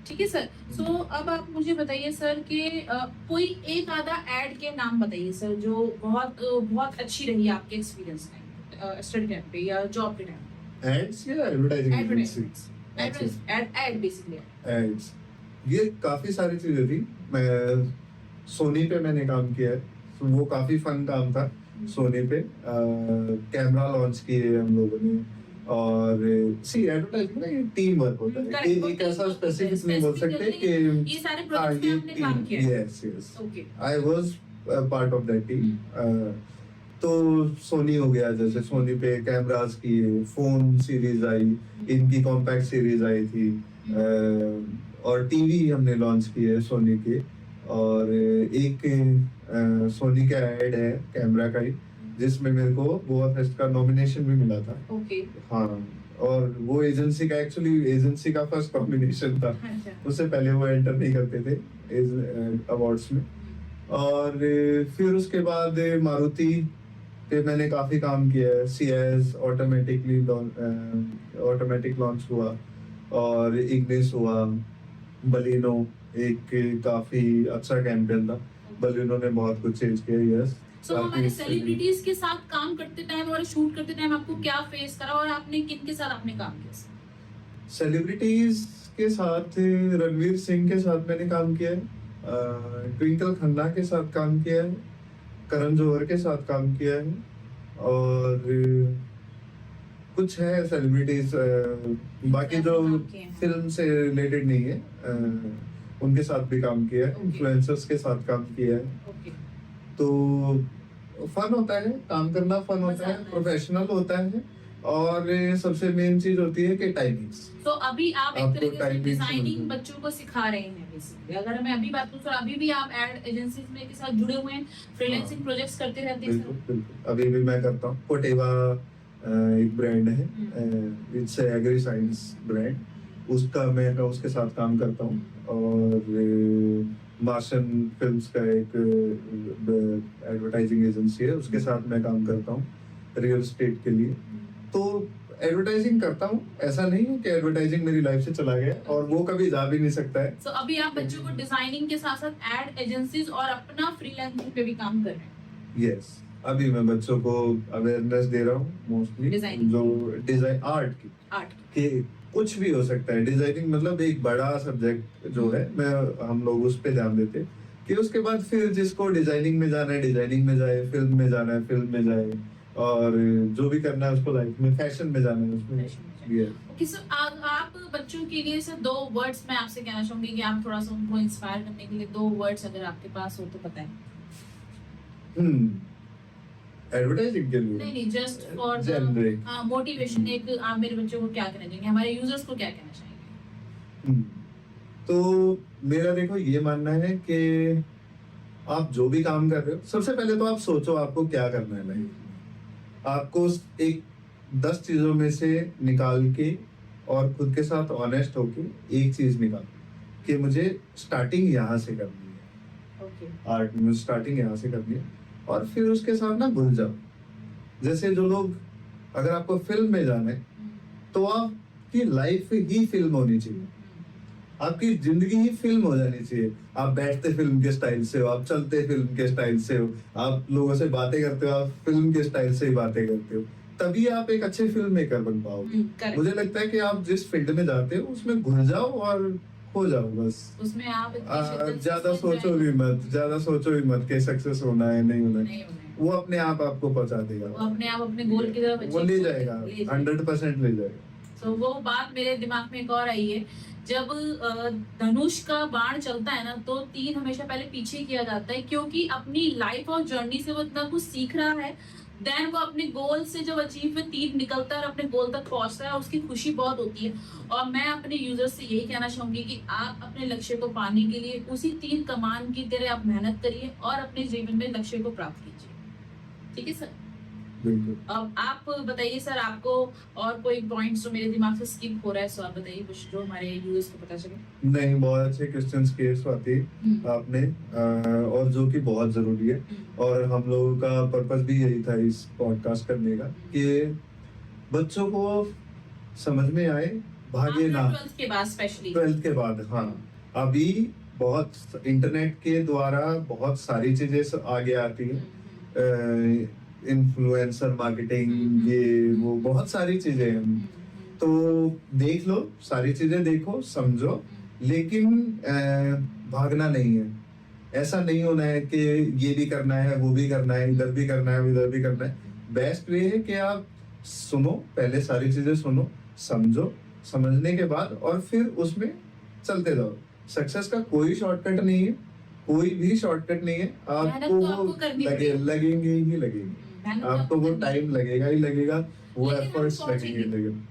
ठीक है सर। सो अब आप मुझे बताइए सर कि कोई एक आधा एड के नाम बताइए सर जो बहुत बहुत अच्छी रही आपके एक्सपीरियंस में, स्टडी टाइम पे या जॉब के टाइम एड्स या advertising agency? Ad basically. Ads, ये काफी सारी चीजें थी। मैं सोनी पे मैंने काम किया है, तो वो काफी फन काम था। सोनी पे कैमरा लॉन्च किए हम लोगों ने। और सी एडवर्टाइजिंग ना ये टीम वर्क होता है, Correct, एक ऐसा स्पेसिफिक नहीं बोल सकते कि ये सारे प्रोजेक्ट्स में आपने काम किया है। Yes yes, okay. I was part of that team. तो सोनी हो गया, जैसे सोनी पे कैमरास किए, फोन सीरीज आई, इनकी कॉम्पैक्ट सीरीज आई थी। और टीवी हमने लॉन्च किए है सोनी के। और एक सोनी का ऐड है कैमरा का ही, जिसमें मेरे को गोवा फेस्ट का नॉमिनेशन भी मिला था। ओके। हाँ, और वो एजेंसी का एक्चुअली एजेंसी का फर्स्ट कॉम्बिनेशन था। अच्छा। उससे पहले वो एंटर नहीं करते थे अवार्ड्स में। और फिर उसके बाद मारुति पे मैंने काफी काम किया है। सीएस ऑटोमेटिक लॉन्च हुआ, और इग्निस हुआ। बलिनो एक काफी अच्छा कैंपेन था, बलिनो ने बहुत कुछ चेंज किया। यस, सो हमारे सेलिब्रिटीज के साथ काम करते टाइम और शूट करते टाइम आपको क्या फेस करा, और आपने किन के साथ आपने काम किया? सेलिब्रिटीज के साथ रणवीर सिंह के साथ मैंने काम किया है, ट्विंकल खन्ना के साथ काम किया है, करण जौहर के साथ काम किया है, और कुछ है सेलिब्रिटीज बाकी जो फिल्म से रिलेटेड नहीं है, उनके साथ भी काम किया है, इन्फ्लुएंसर्स के साथ काम किया है। तो फन होता है, काम करना फन होता है, प्रोफेशनल होता है, और सबसे मेन चीज होती है कि टाइमिंग्स। तो अभी आप एक आपको तरीके से timing डिजाइनिंग समझना। बच्चों को सिखा रहे हैं बेसिकली। अगर मैं अभी बात करूं सर, अभी भी आप एड एजेंसीज में के साथ जुड़े हुए हैं, फ्रीलांसिंग हाँ। प्रोजेक्ट्स करते रहते हैं बिल्कुल सर? बिल्कुल, अभी भी मैं करता हूँ। कोटेवा एक ब्रांड है, इट्स एग्री साइंस ब्रांड, उसके साथ काम करता हूँ। और मार्शन फिल्म्स का एक एडवर्टाइजिंग एजेंसी है, उसके साथ मैं काम करता हूँ रियल एस्टेट के लिए। तो एडवर्टाइजिंग करता हूँ, ऐसा नहीं है कि एडवर्टाइजिंग मेरी लाइफ से चला गया, और वो कभी जा भी नहीं सकता है। तो अभी आप बच्चों को डिजाइनिंग के साथ साथ एड एजेंसीज और अपना फ्रीलांसिंग पे भी काम कर रहे हैं? यस, अभी मैं बच्चों को अवेयरनेस दे रहा हूँ मोस्टली, Designing। जो डिजाइन आर्ट आर्ट की कुछ भी हो सकता है। डिजाइनिंग मतलब एक बड़ा सब्जेक्ट जो है, मैं हम लोग उस पे ध्यान देते कि उसके बाद फिर जिसको डिजाइनिंग में जाना है डिजाइनिंग में जाए, फिल्म में जाना है फिल्म में जाए, और जो भी करना है उसको लाइफ में फैशन में जाना है उसमें। ओके सर, आप बच्चों के लिए सर 2 वर्ड्स मैं आपसे कहना चाहूंगी कि आप थोड़ा सा उनको इंस्पायर करने के लिए 2 वर्ड्स अगर आपके पास हो तो बताएं। एडवर्टाइजिंग के लिए नहीं, जस्ट फॉर Generic। मोटिवेशन। एक आप मेरे बच्चों को क्या कहना चाहेंगे, हमारे यूजर्स को क्या कहना चाहेंगे? तो मेरा देखो ये मानना है कि आप जो भी काम कर रहे हो, सबसे पहले तो आप सोचो आपको क्या करना है लाइफ में। आपको एक 10 चीजों में से निकाल के, और खुद के साथ ऑनेस्ट होके एक चीज निकाल कि मुझे स्टार्टिंग यहाँ से करनी है। ओके। आर्ट में स्टार्टिंग यहाँ से करनी है, और फिर उसके साथ ना भूल जाओ। जैसे जो लोग, अगर आपको फिल्म में जाना है तो आपकी लाइफ ही फिल्म होनी चाहिए, आपकी जिंदगी ही फिल्म हो जानी चाहिए। आप बैठते फिल्म के स्टाइल से हो, आप चलते फिल्म के स्टाइल से हो, आप लोगों से बातें करते हो, आप फिल्म के स्टाइल से ही बातें करते हो, तभी आप एक अच्छे फिल्म मेकर बन पाओगे। मुझे लगता है कि आप जिस फील्ड में जाते हो उसमें घुल जाओ और हो जाओ बस। उसमें आप इतनी शिद्दत से ज्यादा समझ सोचो जाएं। भी मत, ज्यादा सोचो भी मत कि सक्सेस होना है नहीं होना है, नहीं होना है। वो अपने आप आपको पहुंचा देगा, वो अपने आप अपने गोल की तरफ वो ले जाएगा, 100% ले जाएगा। तो वो बात मेरे दिमाग में एक और आई है, जब धनुष का बाण चलता है ना, तो तीर हमेशा पहले पीछे किया जाता है, क्योंकि अपनी लाइफ और जर्नी से वो इतना कुछ सीख रहा है, देन वो अपने गोल से जब अचीव में तीर निकलता है और अपने गोल तक पहुंचता है, उसकी खुशी बहुत होती है। और मैं अपने यूजर्स से यही कहना चाहूंगी कि आप अपने लक्ष्य को पाने के लिए उसी तीर कमान की तरह आप मेहनत करिए और अपने जीवन में लक्ष्य को प्राप्त कीजिए। ठीक है सर? बिल्कुल। अब आप बताइए सर, आपको और कोई पॉइंट्स जो मेरे दिमाग से स्किप हो रहा है, सो आप बताइए कुछ जो हमारे यूजर्स को पता चले। नहीं, बहुत अच्छे क्वेश्चंस किए स्वाति आपने, और जो कि बहुत जरूरी है, और हम लोगों का पर्पस भी यही था इस पॉडकास्ट करने का कि बच्चों को समझ में आए, भागे ना। 12th के बाद स्पेशली 12th के बाद, हाँ, अभी बहुत इंटरनेट के द्वारा बहुत सारी चीजें आगे आती हैं, इन्फ्लुएंसर मार्केटिंग, ये वो बहुत सारी चीजें हैं। तो देख लो, सारी चीजें देखो, समझो, लेकिन भागना नहीं है। ऐसा नहीं होना है कि ये भी करना है, वो भी करना है, इधर भी करना है, उधर भी करना है। बेस्ट ये है कि आप सुनो, पहले सारी चीजें सुनो, समझो, समझने के बाद और फिर उसमें चलते जाओ। सक्सेस का कोई शॉर्टकट नहीं है, कोई भी शॉर्टकट नहीं है। मेहनत तो आपको करनी पड़ेगी। लगेंगे ही लगेंगे, मेहनत तो आपको वो करनी टाइम लगेगा ही लगेगा, वो लेकिन हम एफर्ट्स लगेंगे पहुंचेंगे। लगेंगे।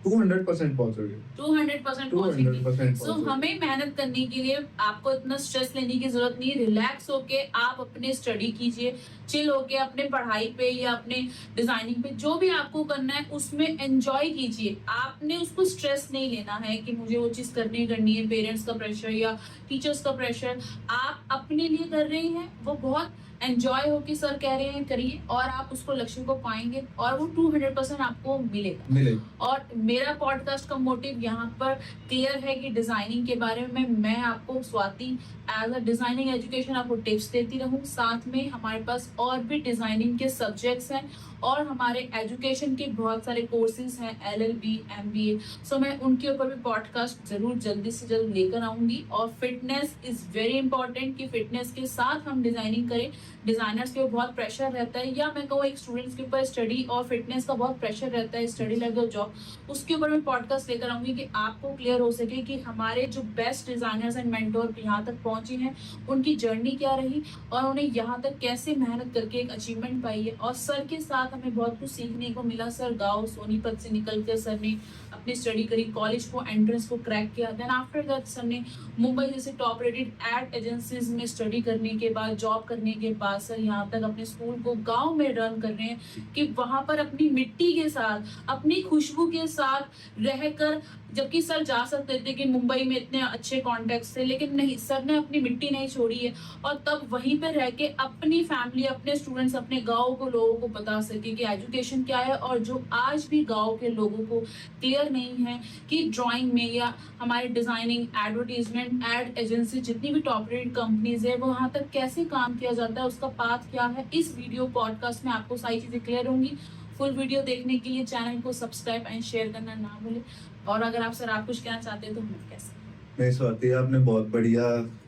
200% पहुंचोगे, 200% 200% पहुंचेंगे। सो पहुंचोगे। हमें मेहनत करने के लिए आपको इतना स्ट्रेस लेने की जरूरत नहीं है। रिलैक्स होके आप अपने स्टडी कीजिए, चिल होके अपने पढ़ाई पे या अपने डिजाइनिंग पे जो भी आपको करना है उसमें एंजॉय कीजिए। आपने उसको स्ट्रेस नहीं लेना है कि मुझे वो चीज करनी है, पेरेंट्स का प्रेशर या टीचर्स का प्रेशर। आप अपने लिए कर रहे हैं, वो बहुत एंजॉय होके सर कह रहे हैं करिए, और आप उसको लक्ष्य को पाएंगे और वो 200% आपको मिलेगा। और मेरा पॉडकास्ट का मोटिव यहाँ पर क्लियर है कि डिजाइनिंग के बारे में मैं आपको Swati as a designing education आपको टिप्स देती रहूं। साथ में हमारे पास और भी डिजाइनिंग के सब्जेक्ट्स हैं और हमारे एजुकेशन के बहुत सारे कोर्सेज हैं, LLB, MBA। सो मैं उनके ऊपर भी पॉडकास्ट जरूर जल्दी से जल्द लेकर आऊंगी। और फिटनेस इज वेरी इंपॉर्टेंट कि फिटनेस के साथ हम डिजाइनिंग करें। डिजाइनर्स के ऊपर बहुत प्रेशर रहता है, या मैं कहूँ एक स्टूडेंट्स के ऊपर स्टडी और फिटनेस का बहुत प्रेशर रहता है, स्टडी लाइक जॉब, उसके ऊपर मैं पॉडकास्ट लेकर आऊंगी कि आपको क्लियर हो सके कि हमारे जो बेस्ट डिजाइनर्स एंड मेंटोर यहाँ तक पहुंचे हैं उनकी जर्नी क्या रही और उन्हें यहाँ तक कैसे मेहनत करके एक अचीवमेंट पाई है। और सर के साथ हमें बहुत कुछ सीखने को मिला। सर गाँव सोनीपत से निकल कर सर ने अपनी स्टडी करी, कॉलेज को एंट्रेंस को क्रैक किया। देन आफ्टर दैट सर ने मुंबई जैसे टॉप रेटेड एड एजेंसीज में स्टडी करने के बाद, जॉब करने के बाद सर यहाँ तक अपने स्कूल को गांव में रन कर रहे हैं कि वहां पर अपनी मिट्टी के साथ, अपनी खुशबू के साथ रहकर, जबकि सर जा सकते थे कि मुंबई में इतने अच्छे कॉन्टेक्ट थे, लेकिन नहीं, सर ने अपनी मिट्टी नहीं छोड़ी है। और तब वहीं पर रह के अपनी फैमिली, अपने स्टूडेंट्स, अपने गाँव को लोगों को बता सके कि एजुकेशन क्या है। और जो आज भी गाँव के लोगों को क्लियर नहीं है कि ड्राइंग में या हमारे डिजाइनिंग, एडवर्टीजमेंट, एड एजेंसी, जितनी भी टॉप रेटेड कंपनीज है वो वहां तक कैसे काम किया जाता है, उसका पाथ क्या है, इस वीडियो पॉडकास्ट में आपको सारी चीजें क्लियर होंगी। फुल वीडियो देखने के लिए चैनल को सब्सक्राइब एंड शेयर करना ना भूलें। और अगर आप सर आप कुछ कहना चाहते हैं तो हम कैसे? नहीं स्वाति, आपने बहुत बढ़िया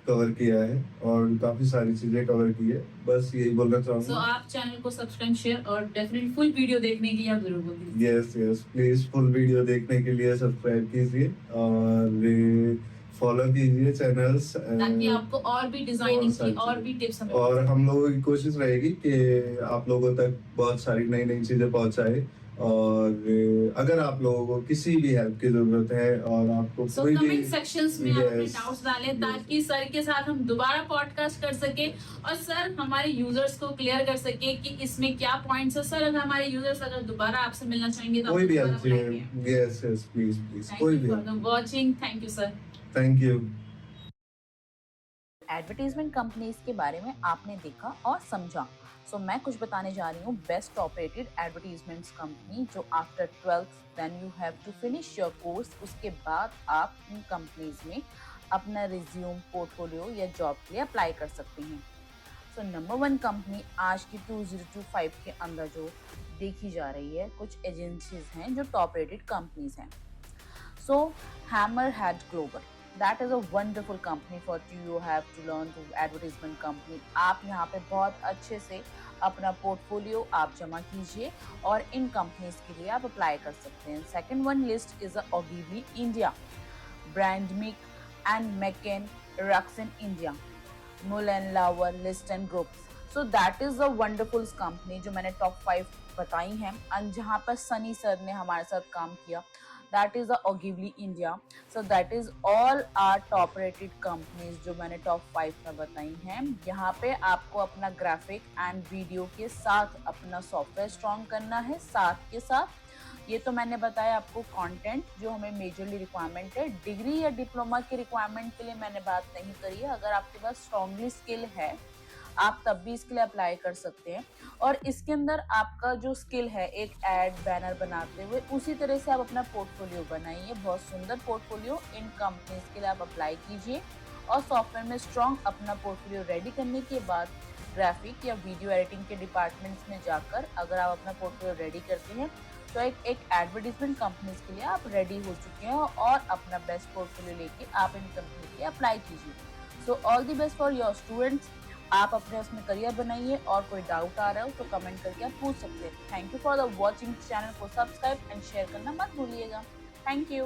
कवर किया है और काफी सारी चीजें कवर की है, बस यही बोलना चाहूंगा। आप चैनल को सब्सक्राइब, शेयर और डेफिनेटली फुल वीडियो देखने के लिए आप जरूर बोलिए। यस प्लीज फुल वीडियो देखने के लिए सब्सक्राइब कीजिए और फॉलो कीजिए चैनल्स, ताकि आपको और भी डिजाइनिंग की और भी टिप्स हमें। और हम लोगों की कोशिश रहेगी कि आप लोगों तक बहुत सारी नई नई चीजें पहुंचाए। और अगर आप लोगों को किसी भी हेल्प की जरूरत है और आपको कोई भी कमेंट सेक्शंस में अपने Yes. डाउट्स डालें ताकि सर के साथ हम दोबारा पॉडकास्ट कर सके और सर हमारे यूजर्स को क्लियर कर सके कि इसमें क्या पॉइंट्स है। सर अगर हमारे यूजर्स अगर दोबारा आपसे मिलना चाहेंगे तो कोई भी दोबारा हेल्प बुलाएंगे। चाहिए, यस प्लीज थैंक कोई यू भी for the watching. Thank you sir. Thank you. Advertisement companies के बारे में आपने देखा और समझा। सो मैं कुछ बताने जा रही हूँ बेस्ट ऑपरेटेड एडवर्टीजमेंट्स कंपनी, जो after 12th then you have to finish your course, उसके बाद आप इन कंपनीज में अपना रिज्यूम, पोर्टफोलियो या जॉब के लिए अप्लाई कर सकते हैं। सो नंबर 1 कंपनी आज की 2025 के अंदर जो देखी जा रही है, कुछ एजेंसीज हैं जो टॉप रेटेड कंपनीज हैं। So Hammerhead global, that is a wonderful company for you have to learn to advertisement company। आप यहाँ पे बहुत अच्छे से अपना पोर्टफोलियो आप जमा कीजिए और इन कंपनीज के लिए आप अप्लाई कर सकते हैं। Second one list is Ogilvy India, Brandmic and McCann, Ruxon India, Mull and Lowe, list and groups. So that is a wonderful company जो मैंने टॉप 5 बताई हैं और जहाँ पर सनी सर ने हमारे साथ काम किया। That is the Ogilvy India। So that is all our top rated companies जो मैंने टॉप 5 में बताई हैं। यहाँ पे आपको अपना ग्राफिक एंड वीडियो के साथ अपना सॉफ्टवेयर स्ट्रॉन्ग करना है। साथ के साथ ये तो मैंने बताया आपको कंटेंट जो हमें मेजरली रिक्वायरमेंट है। डिग्री या डिप्लोमा की रिक्वायरमेंट के लिए मैंने बात नहीं करी है। अगर आपके पास स्ट्रॉन्गली स्किल है आप तब भी इसके लिए अप्लाई कर सकते हैं। और इसके अंदर आपका जो स्किल है एक एड बैनर बनाते हुए, उसी तरह से आप अपना पोर्टफोलियो बनाइए, बहुत सुंदर पोर्टफोलियो। इन कंपनीज के लिए आप अप्लाई कीजिए और सॉफ्टवेयर में स्ट्रॉन्ग अपना पोर्टफोलियो रेडी करने के बाद ग्राफिक या वीडियो एडिटिंग के डिपार्टमेंट्स में जाकर अगर आप अपना पोर्टफोलियो रेडी करते हैं तो एक एडवर्टीजमेंट कंपनीज के लिए आप रेडी हो चुके हैं और अपना बेस्ट पोर्टफोलियो लेके आप इन कंपनी के लिए अप्लाई कीजिए। So all the best for your students. आप अपने उसमें करियर बनाइए और कोई डाउट आ रहा हो तो कमेंट करके आप पूछ सकते हैं। Thank you for the watching. Channel को सब्सक्राइब एंड शेयर करना मत भूलिएगा। Thank you.